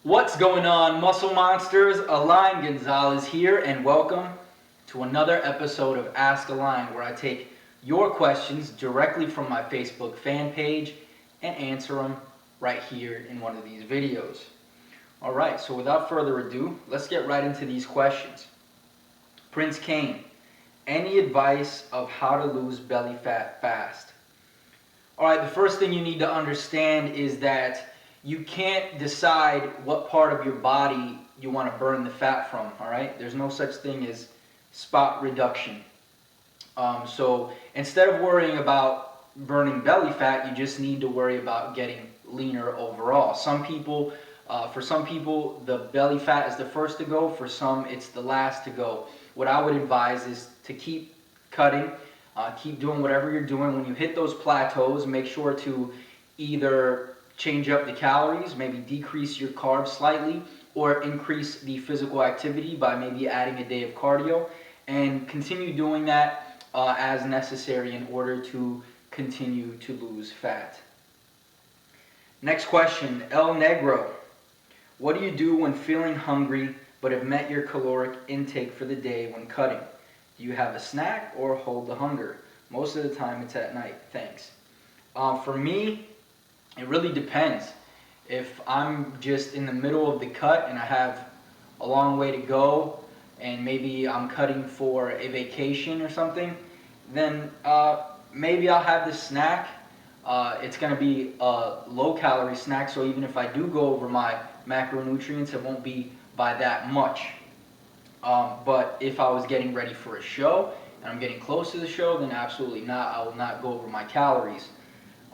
What's going on, Muscle Monsters? Alain Gonzalez here, and welcome to another episode of Ask Alain, where I take your questions directly from my Facebook fan page and answer them right here in one of these videos. Alright, so without further ado, let's get right into these questions. Prince Kane, any advice of how to lose belly fat fast? Alright, the first thing you need to understand is that you can't decide what part of your body you want to burn the fat from, all right? There's no such thing as spot reduction. So instead of worrying about burning belly fat, you just need to worry about getting leaner overall. For some people, the belly fat is the first to go. For some, it's the last to go. What I would advise is to keep cutting, keep doing whatever you're doing. When you hit those plateaus, make sure to either change up the calories, maybe decrease your carbs slightly, or increase the physical activity by maybe adding a day of cardio, and continue doing that as necessary in order to continue to lose fat. Next question, El Negro. What do you do when feeling hungry but have met your caloric intake for the day when cutting? Do you have a snack or hold the hunger? Most of the time it's at night. Thanks. For me, it really depends. If I'm just in the middle of the cut and I have a long way to go and maybe I'm cutting for a vacation or something, then maybe I'll have this snack. It's going to be a low calorie snack, so even if I do go over my macronutrients, it won't be by that much. But if I was getting ready for a show and I'm getting close to the show, then absolutely not. I will not go over my calories.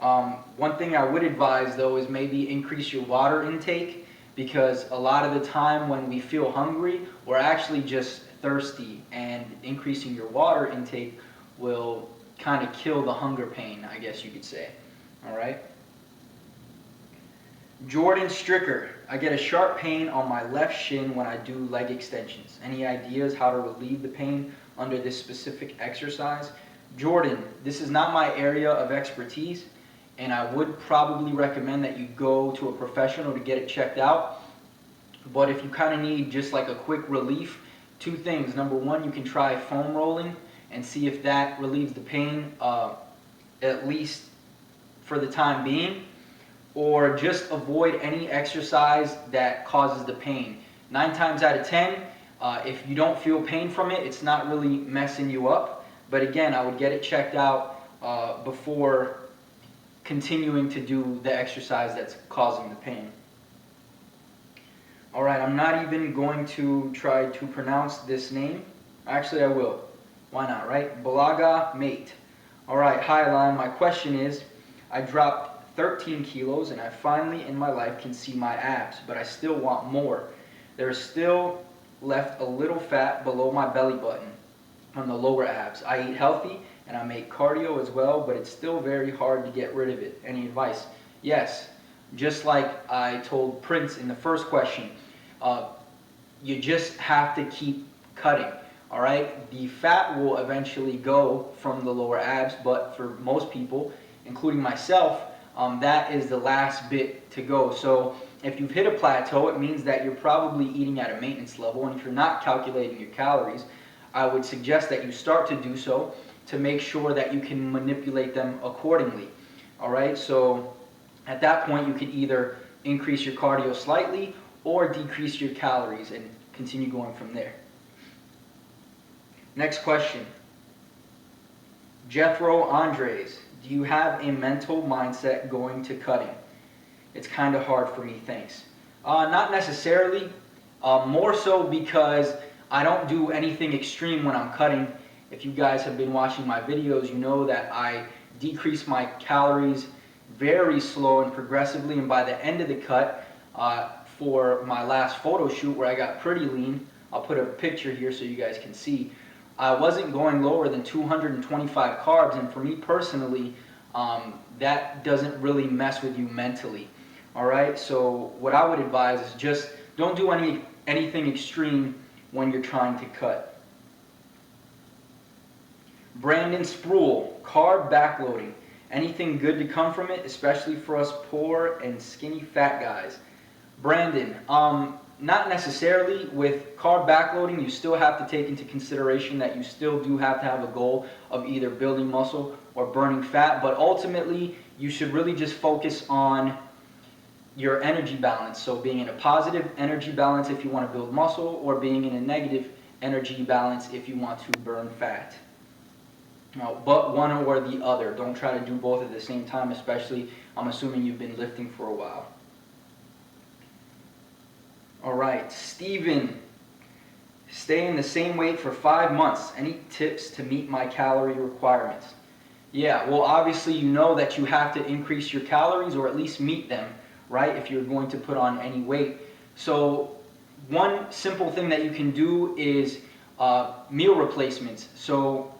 One thing I would advise though is maybe increase your water intake, because a lot of the time when we feel hungry, we're actually just thirsty, and increasing your water intake will kind of kill the hunger pain, I guess you could say. Alright? Jordan Stricker, I get a sharp pain on my left shin when I do leg extensions. Any ideas how to relieve the pain under this specific exercise? Jordan, this is not my area of expertise, and I would probably recommend that you go to a professional to get it checked out. But if you kind of need just like a quick relief, two things. Number one, you can try foam rolling and see if that relieves the pain, at least for the time being. Or just avoid any exercise that causes the pain. 9 times out of 10, if you don't feel pain from it, it's not really messing you up. But again, I would get it checked out before continuing to do the exercise that's causing the pain. Alright, I'm not even going to try to pronounce this name. Actually, I will. Why not, right? Balaga Mate. Alright, hi Alain. My question is, I dropped 13 kilos and I finally in my life can see my abs, but I still want more. There is still left a little fat below my belly button on the lower abs. I eat healthy and I make cardio as well, but it's still very hard to get rid of it. Any advice? Yes, just like I told Prince in the first question, you just have to keep cutting, all right? The fat will eventually go from the lower abs, but for most people, including myself, that is the last bit to go. So if you've hit a plateau, it means that you're probably eating at a maintenance level, and if you're not calculating your calories, I would suggest that you start to do so to make sure that you can manipulate them accordingly. All right, so at that point you could either increase your cardio slightly or decrease your calories and continue going from there. Next question. Jethro Andres, do you have a mental mindset going to cutting? It's kind of hard for me, thanks. Not necessarily, more so because I don't do anything extreme when I'm cutting. If you guys have been watching my videos, you know that I decrease my calories very slow and progressively, and by the end of the cut, for my last photo shoot where I got pretty lean, I'll put a picture here so you guys can see, I wasn't going lower than 225 carbs, and for me personally, that doesn't really mess with you mentally. Alright, so what I would advise is just don't do anything extreme when you're trying to cut. Brandon Sproul, carb backloading. Anything good to come from it, especially for us poor and skinny fat guys? Brandon, not necessarily. With carb backloading, you still have to take into consideration that you still do have to have a goal of either building muscle or burning fat, but ultimately you should really just focus on your energy balance. So being in a positive energy balance if you want to build muscle, or being in a negative energy balance if you want to burn fat. But one or the other. Don't try to do both at the same time, especially I'm assuming you've been lifting for a while. All right, Steven, stay in the same weight for 5 months. Any tips to meet my calorie requirements? Yeah, well, obviously you know that you have to increase your calories or at least meet them, right, if you're going to put on any weight. So one simple thing that you can do is meal replacements. So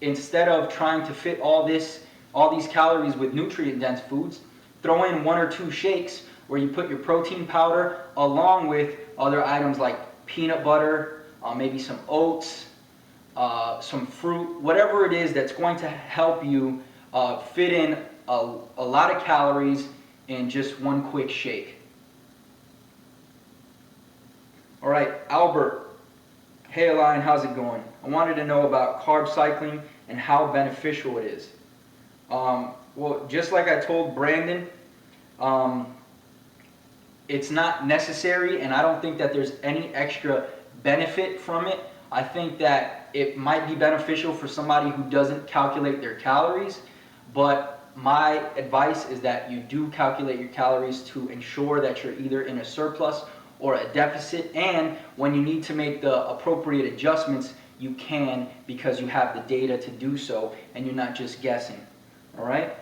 instead of trying to fit all these calories with nutrient-dense foods, throw in 1 or 2 shakes where you put your protein powder along with other items like peanut butter, maybe some oats, some fruit, whatever it is that's going to help you fit in a lot of calories in just one quick shake. All right, Albert. Hey Alain, how's it going? I wanted to know about carb cycling and how beneficial it is. Well, just like I told Brandon, it's not necessary, and I don't think that there's any extra benefit from it. I think that it might be beneficial for somebody who doesn't calculate their calories, but my advice is that you do calculate your calories to ensure that you're either in a surplus or a deficit, and when you need to make the appropriate adjustments, you can, because you have the data to do so and you're not just guessing. All right?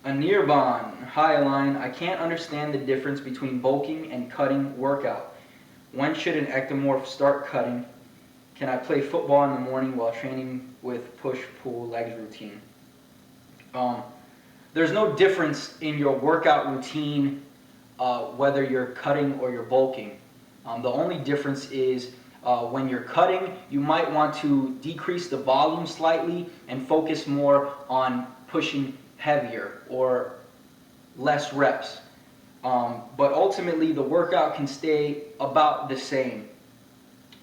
Anirban, hi Alain, I can't understand the difference between bulking and cutting workout. When should an ectomorph start cutting? Can I play football in the morning while training with push-pull legs routine? There's no difference in your workout routine whether you're cutting or you're bulking. The only difference is when you're cutting, you might want to decrease the volume slightly and focus more on pushing heavier or less reps. But ultimately, the workout can stay about the same.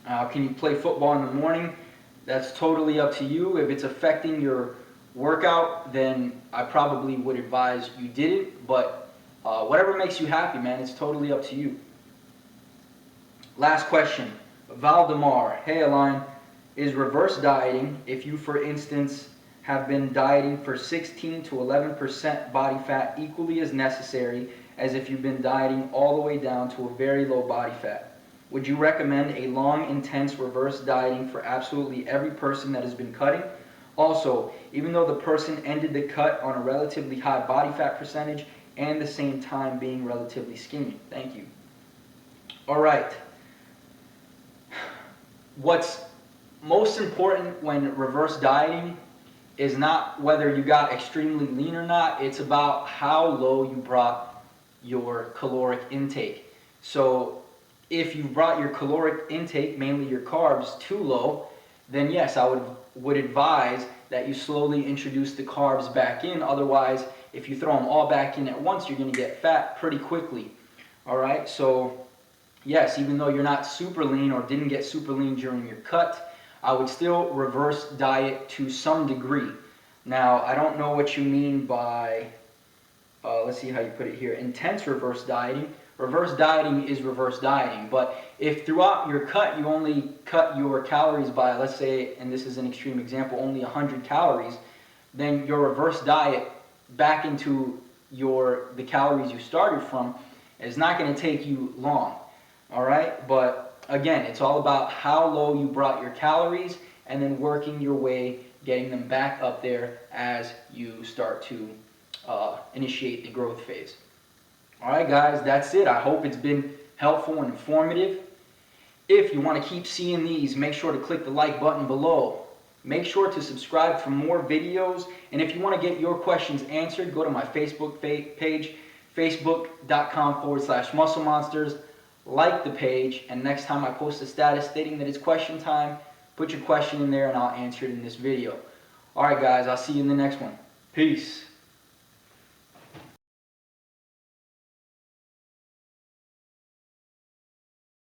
Can you play football in the morning? That's totally up to you. If it's affecting your workout, then I probably would advise you did it. But whatever makes you happy, man, it's totally up to you. Last question. Valdemar, hey Alain, is reverse dieting, if you, for instance, have been dieting for 16 to 11% body fat, equally as necessary as if you've been dieting all the way down to a very low body fat? Would you recommend a long, intense reverse dieting for absolutely every person that has been cutting? Also, even though the person ended the cut on a relatively high body fat percentage and the same time being relatively skinny? Thank you. All right. What's most important when reverse dieting is not whether you got extremely lean or not. It's about how low you brought your caloric intake. So if you brought your caloric intake, mainly your carbs, too low, then yes, I would advise that you slowly introduce the carbs back in. Otherwise, if you throw them all back in at once, you're going to get fat pretty quickly. All right, so yes, even though you're not super lean or didn't get super lean during your cut, I would still reverse diet to some degree. Now, I don't know what you mean by, let's see how you put it here, intense reverse dieting. Reverse dieting is reverse dieting, but if throughout your cut you only cut your calories by, let's say, and this is an extreme example, only 100 calories, then your reverse diet back into the calories you started from is not going to take you long. All right, but again, it's all about how low you brought your calories and then working your way, getting them back up there as you start to initiate the growth phase. All right, guys, that's it. I hope it's been helpful and informative. If you want to keep seeing these, make sure to click the like button below. Make sure to subscribe for more videos. And if you want to get your questions answered, go to my Facebook page, facebook.com/MuscleMonsters. Like the page, and next time I post a status stating that it's question time, put your question in there and I'll answer it in this video. Alright guys, I'll see you in the next one. Peace.